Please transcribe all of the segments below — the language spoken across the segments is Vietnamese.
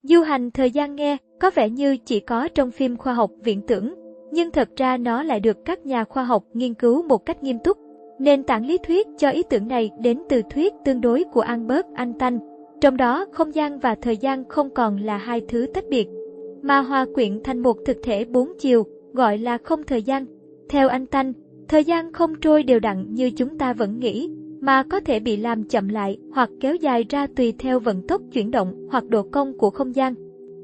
Du hành thời gian nghe có vẻ như chỉ có trong phim khoa học viễn tưởng, nhưng thật ra nó lại được các nhà khoa học nghiên cứu một cách nghiêm túc. Nền tảng lý thuyết cho ý tưởng này đến từ thuyết tương đối của Albert Einstein, trong đó không gian và thời gian không còn là hai thứ tách biệt, mà hòa quyện thành một thực thể bốn chiều, gọi là không thời gian. Theo Einstein, thời gian không trôi đều đặn như chúng ta vẫn nghĩ, mà có thể bị làm chậm lại hoặc kéo dài ra tùy theo vận tốc chuyển động hoặc độ cong của không gian.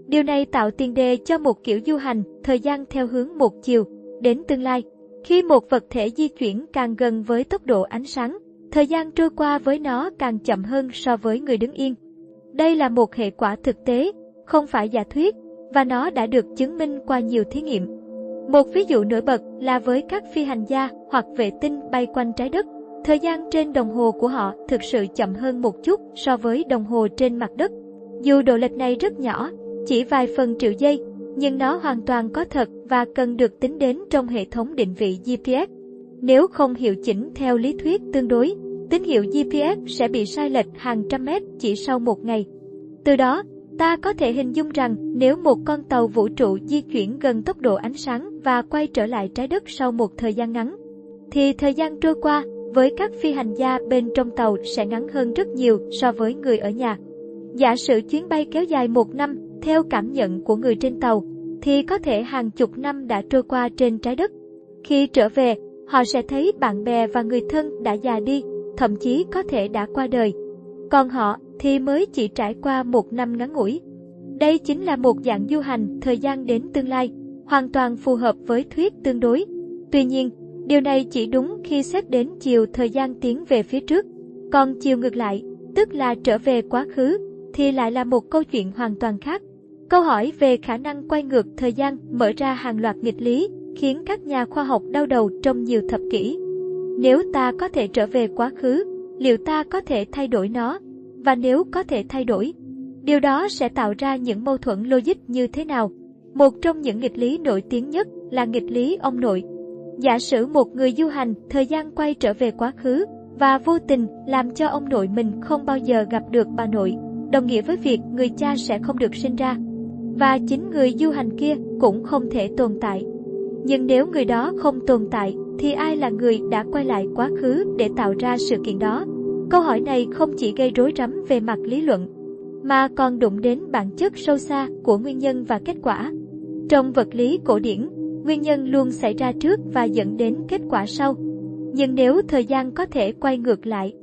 Điều này tạo tiền đề cho một kiểu du hành thời gian theo hướng một chiều, đến tương lai. Khi một vật thể di chuyển càng gần với tốc độ ánh sáng, thời gian trôi qua với nó càng chậm hơn so với người đứng yên. Đây là một hệ quả thực tế, không phải giả thuyết, và nó đã được chứng minh qua nhiều thí nghiệm. Một ví dụ nổi bật là với các phi hành gia hoặc vệ tinh bay quanh trái đất, thời gian trên đồng hồ của họ thực sự chậm hơn một chút so với đồng hồ trên mặt đất. Dù độ lệch này rất nhỏ, chỉ vài phần triệu giây, nhưng nó hoàn toàn có thật và cần được tính đến trong hệ thống định vị GPS. Nếu không hiệu chỉnh theo lý thuyết tương đối, tín hiệu GPS sẽ bị sai lệch hàng trăm mét chỉ sau một ngày. Từ đó, ta có thể hình dung rằng nếu một con tàu vũ trụ di chuyển gần tốc độ ánh sáng và quay trở lại trái đất sau một thời gian ngắn, thì thời gian trôi qua với các phi hành gia bên trong tàu sẽ ngắn hơn rất nhiều so với người ở nhà. Giả sử chuyến bay kéo dài 1 năm, theo cảm nhận của người trên tàu, thì có thể hàng chục năm đã trôi qua trên trái đất. Khi trở về, họ sẽ thấy bạn bè và người thân đã già đi, thậm chí có thể đã qua đời. Còn họ thì mới chỉ trải qua 1 năm ngắn ngủi. Đây chính là một dạng du hành thời gian đến tương lai, hoàn toàn phù hợp với thuyết tương đối. Tuy nhiên, điều này chỉ đúng khi xét đến chiều thời gian tiến về phía trước. Còn chiều ngược lại, tức là trở về quá khứ, thì lại là một câu chuyện hoàn toàn khác. Câu hỏi về khả năng quay ngược thời gian mở ra hàng loạt nghịch lý, khiến các nhà khoa học đau đầu trong nhiều thập kỷ. Nếu ta có thể trở về quá khứ, liệu ta có thể thay đổi nó? Và nếu có thể thay đổi, điều đó sẽ tạo ra những mâu thuẫn logic như thế nào? Một trong những nghịch lý nổi tiếng nhất là nghịch lý ông nội. Giả sử một người du hành thời gian quay trở về quá khứ và vô tình làm cho ông nội mình không bao giờ gặp được bà nội, đồng nghĩa với việc người cha sẽ không được sinh ra, và chính người du hành kia cũng không thể tồn tại. Nhưng nếu người đó không tồn tại, thì ai là người đã quay lại quá khứ để tạo ra sự kiện đó? Câu hỏi này không chỉ gây rối rắm về mặt lý luận, mà còn đụng đến bản chất sâu xa của nguyên nhân và kết quả. Trong vật lý cổ điển, nguyên nhân luôn xảy ra trước và dẫn đến kết quả sau. Nhưng nếu thời gian có thể quay ngược lại,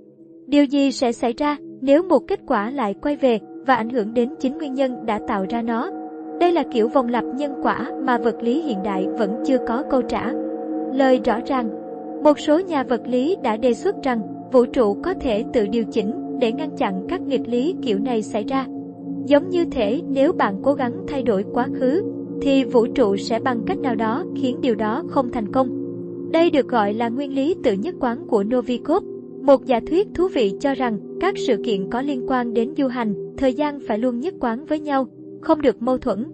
điều gì sẽ xảy ra nếu một kết quả lại quay về và ảnh hưởng đến chính nguyên nhân đã tạo ra nó? Đây là kiểu vòng lặp nhân quả mà vật lý hiện đại vẫn chưa có câu trả lời rõ ràng. Một số nhà vật lý đã đề xuất rằng vũ trụ có thể tự điều chỉnh để ngăn chặn các nghịch lý kiểu này xảy ra. Giống như thể nếu bạn cố gắng thay đổi quá khứ, thì vũ trụ sẽ bằng cách nào đó khiến điều đó không thành công. Đây được gọi là nguyên lý tự nhất quán của Novikov. Một giả thuyết thú vị cho rằng các sự kiện có liên quan đến du hành thời gian phải luôn nhất quán với nhau, không được mâu thuẫn.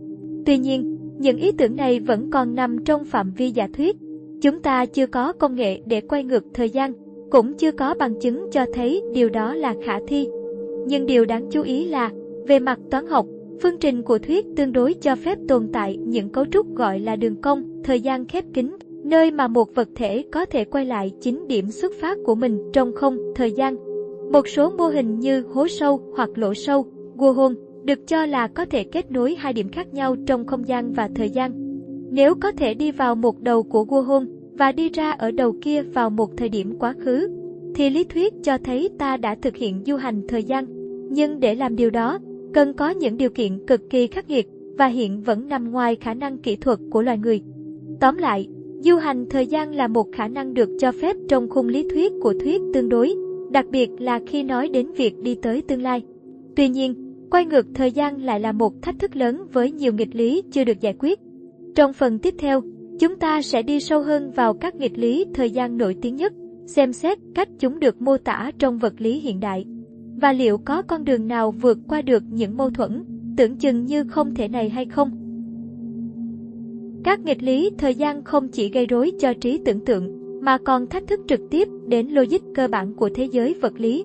Tuy nhiên, những ý tưởng này vẫn còn nằm trong phạm vi giả thuyết. Chúng ta chưa có công nghệ để quay ngược thời gian, cũng chưa có bằng chứng cho thấy điều đó là khả thi. Nhưng điều đáng chú ý là, về mặt toán học, phương trình của thuyết tương đối cho phép tồn tại những cấu trúc gọi là đường cong thời gian khép kín, nơi mà một vật thể có thể quay lại chính điểm xuất phát của mình trong không thời gian. Một số mô hình như hố sâu hoặc lỗ sâu, wormhole, được cho là có thể kết nối hai điểm khác nhau trong không gian và thời gian. Nếu có thể đi vào một đầu của wormhole và đi ra ở đầu kia vào một thời điểm quá khứ, thì lý thuyết cho thấy ta đã thực hiện du hành thời gian. Nhưng để làm điều đó, cần có những điều kiện cực kỳ khắc nghiệt và hiện vẫn nằm ngoài khả năng kỹ thuật của loài người. Tóm lại, du hành thời gian là một khả năng được cho phép trong khung lý thuyết của thuyết tương đối, đặc biệt là khi nói đến việc đi tới tương lai. Tuy nhiên, quay ngược thời gian lại là một thách thức lớn với nhiều nghịch lý chưa được giải quyết. Trong phần tiếp theo, chúng ta sẽ đi sâu hơn vào các nghịch lý thời gian nổi tiếng nhất, xem xét cách chúng được mô tả trong vật lý hiện đại, và liệu có con đường nào vượt qua được những mâu thuẫn tưởng chừng như không thể này hay không. Các nghịch lý thời gian không chỉ gây rối cho trí tưởng tượng, mà còn thách thức trực tiếp đến logic cơ bản của thế giới vật lý.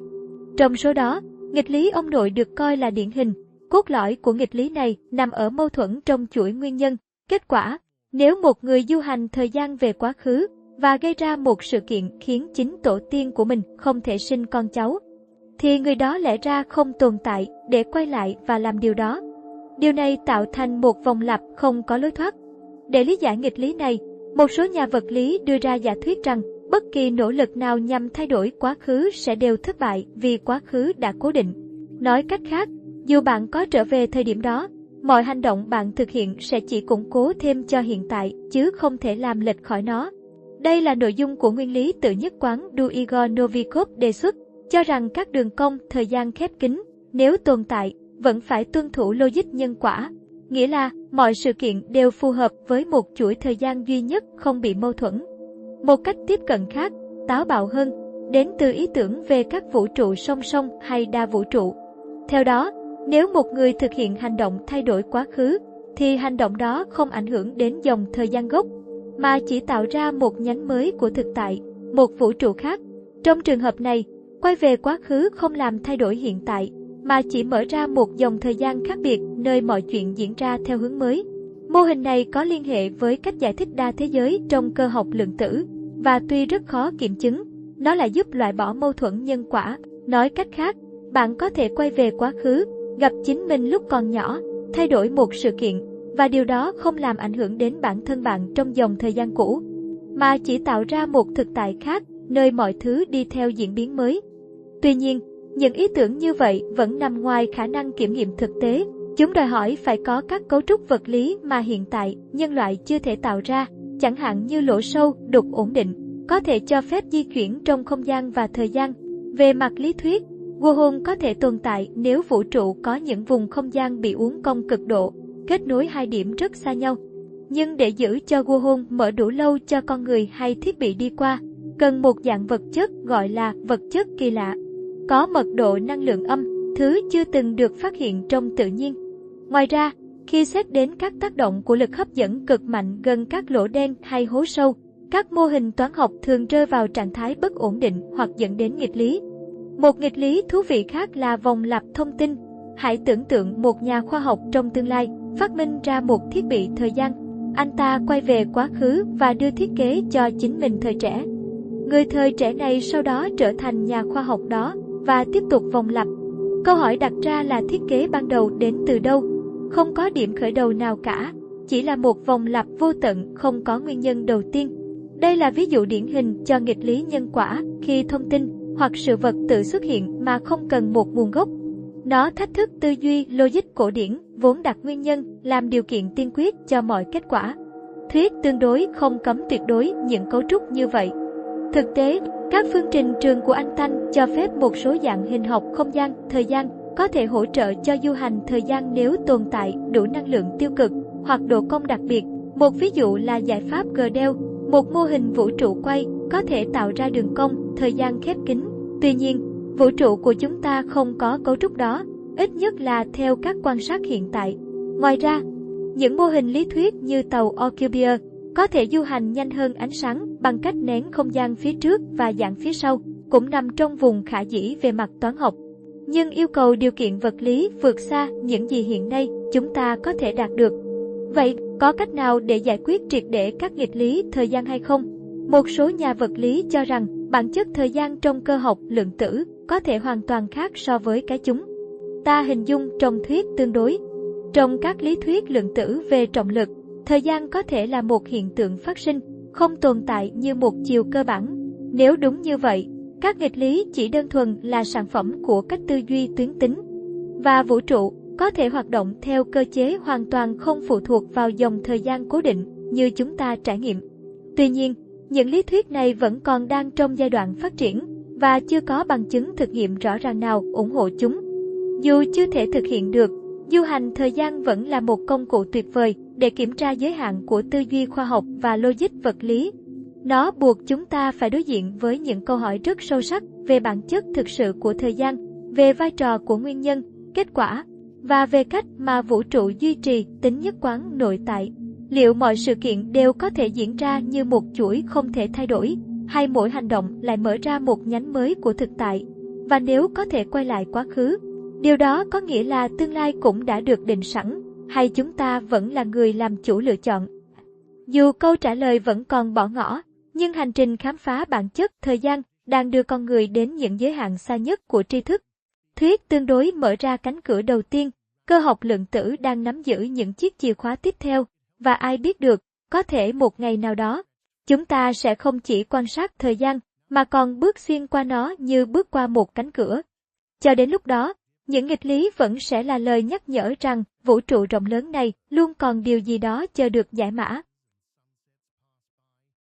Trong số đó, nghịch lý ông nội được coi là điển hình. Cốt lõi của nghịch lý này nằm ở mâu thuẫn trong chuỗi nguyên nhân, kết quả. Nếu một người du hành thời gian về quá khứ và gây ra một sự kiện khiến chính tổ tiên của mình không thể sinh con cháu, thì người đó lẽ ra không tồn tại để quay lại và làm điều đó. Điều này tạo thành một vòng lặp không có lối thoát. Để lý giải nghịch lý này, một số nhà vật lý đưa ra giả thuyết rằng bất kỳ nỗ lực nào nhằm thay đổi quá khứ sẽ đều thất bại vì quá khứ đã cố định. Nói cách khác, dù bạn có trở về thời điểm đó, mọi hành động bạn thực hiện sẽ chỉ củng cố thêm cho hiện tại, chứ không thể làm lệch khỏi nó. Đây là nội dung của nguyên lý tự nhất quán do Igor Novikov đề xuất, cho rằng các đường cong thời gian khép kín, nếu tồn tại, vẫn phải tuân thủ logic nhân quả. Nghĩa là, mọi sự kiện đều phù hợp với một chuỗi thời gian duy nhất không bị mâu thuẫn. Một cách tiếp cận khác, táo bạo hơn, đến từ ý tưởng về các vũ trụ song song hay đa vũ trụ. Theo đó, nếu một người thực hiện hành động thay đổi quá khứ, thì hành động đó không ảnh hưởng đến dòng thời gian gốc, mà chỉ tạo ra một nhánh mới của thực tại, một vũ trụ khác. Trong trường hợp này, quay về quá khứ không làm thay đổi hiện tại, mà chỉ mở ra một dòng thời gian khác biệt nơi mọi chuyện diễn ra theo hướng mới. Mô hình này có liên hệ với cách giải thích đa thế giới trong cơ học lượng tử, và tuy rất khó kiểm chứng, nó lại giúp loại bỏ mâu thuẫn nhân quả. Nói cách khác, bạn có thể quay về quá khứ, gặp chính mình lúc còn nhỏ, thay đổi một sự kiện, và điều đó không làm ảnh hưởng đến bản thân bạn trong dòng thời gian cũ, mà chỉ tạo ra một thực tại khác, nơi mọi thứ đi theo diễn biến mới. Tuy nhiên, những ý tưởng như vậy vẫn nằm ngoài khả năng kiểm nghiệm thực tế. Chúng đòi hỏi phải có các cấu trúc vật lý mà hiện tại nhân loại chưa thể tạo ra, chẳng hạn như lỗ sâu, đục ổn định, có thể cho phép di chuyển trong không gian và thời gian. Về mặt lý thuyết, wormhole có thể tồn tại nếu vũ trụ có những vùng không gian bị uốn cong cực độ, kết nối hai điểm rất xa nhau. Nhưng để giữ cho wormhole mở đủ lâu cho con người hay thiết bị đi qua, cần một dạng vật chất gọi là vật chất kỳ lạ, có mật độ năng lượng âm, thứ chưa từng được phát hiện trong tự nhiên. Ngoài ra, khi xét đến các tác động của lực hấp dẫn cực mạnh gần các lỗ đen hay hố sâu, các mô hình toán học thường rơi vào trạng thái bất ổn định hoặc dẫn đến nghịch lý. Một nghịch lý thú vị khác là vòng lặp thông tin. Hãy tưởng tượng một nhà khoa học trong tương lai phát minh ra một thiết bị thời gian. Anh ta quay về quá khứ và đưa thiết kế cho chính mình thời trẻ. Người thời trẻ này sau đó trở thành nhà khoa học đó và tiếp tục vòng lặp. Câu hỏi đặt ra là thiết kế ban đầu đến từ đâu? Không có điểm khởi đầu nào cả, chỉ là một vòng lặp vô tận không có nguyên nhân đầu tiên. Đây là ví dụ điển hình cho nghịch lý nhân quả khi thông tin hoặc sự vật tự xuất hiện mà không cần một nguồn gốc. Nó thách thức tư duy logic cổ điển vốn đặt nguyên nhân làm điều kiện tiên quyết cho mọi kết quả. Thuyết tương đối không cấm tuyệt đối những cấu trúc như vậy. Thực tế, các phương trình trường của Einstein cho phép một số dạng hình học không gian, thời gian có thể hỗ trợ cho du hành thời gian nếu tồn tại đủ năng lượng tiêu cực hoặc độ cong đặc biệt. Một ví dụ là giải pháp Gödel, một mô hình vũ trụ quay có thể tạo ra đường cong thời gian khép kín. Tuy nhiên, vũ trụ của chúng ta không có cấu trúc đó, ít nhất là theo các quan sát hiện tại. Ngoài ra, những mô hình lý thuyết như tàu Alcubierre có thể du hành nhanh hơn ánh sáng bằng cách nén không gian phía trước và giãn phía sau, cũng nằm trong vùng khả dĩ về mặt toán học. Nhưng yêu cầu điều kiện vật lý vượt xa những gì hiện nay chúng ta có thể đạt được. Vậy, có cách nào để giải quyết triệt để các nghịch lý thời gian hay không? Một số nhà vật lý cho rằng bản chất thời gian trong cơ học lượng tử có thể hoàn toàn khác so với cái chúng ta hình dung trong thuyết tương đối. Trong các lý thuyết lượng tử về trọng lực, thời gian có thể là một hiện tượng phát sinh, không tồn tại như một chiều cơ bản. Nếu đúng như vậy, các nghịch lý chỉ đơn thuần là sản phẩm của cách tư duy tuyến tính, và vũ trụ có thể hoạt động theo cơ chế hoàn toàn không phụ thuộc vào dòng thời gian cố định như chúng ta trải nghiệm. Tuy nhiên, những lý thuyết này vẫn còn đang trong giai đoạn phát triển và chưa có bằng chứng thực nghiệm rõ ràng nào ủng hộ chúng. Dù chưa thể thực hiện được, du hành thời gian vẫn là một công cụ tuyệt vời để kiểm tra giới hạn của tư duy khoa học và logic vật lý. Nó buộc chúng ta phải đối diện với những câu hỏi rất sâu sắc về bản chất thực sự của thời gian, về vai trò của nguyên nhân, kết quả, và về cách mà vũ trụ duy trì tính nhất quán nội tại. Liệu mọi sự kiện đều có thể diễn ra như một chuỗi không thể thay đổi, hay mỗi hành động lại mở ra một nhánh mới của thực tại? Và nếu có thể quay lại quá khứ, Điều đó có nghĩa là tương lai cũng đã được định sẵn, hay chúng ta vẫn là người làm chủ lựa chọn? Dù câu trả lời vẫn còn bỏ ngỏ, nhưng hành trình khám phá bản chất thời gian đang đưa con người đến những giới hạn xa nhất của tri thức. Thuyết tương đối mở ra cánh cửa đầu tiên, cơ học lượng tử đang nắm giữ những chiếc chìa khóa tiếp theo, và ai biết được, có thể một ngày nào đó, chúng ta sẽ không chỉ quan sát thời gian, mà còn bước xuyên qua nó như bước qua một cánh cửa. Cho đến lúc đó, những nghịch lý vẫn sẽ là lời nhắc nhở rằng vũ trụ rộng lớn này luôn còn điều gì đó chờ được giải mã.